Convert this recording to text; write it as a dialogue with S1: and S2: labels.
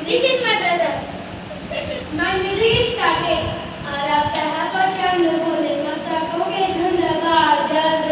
S1: Listen, my brother. My music is started. और आप पहला क्वेश्चन बोले मत को के ढूंढ बाजार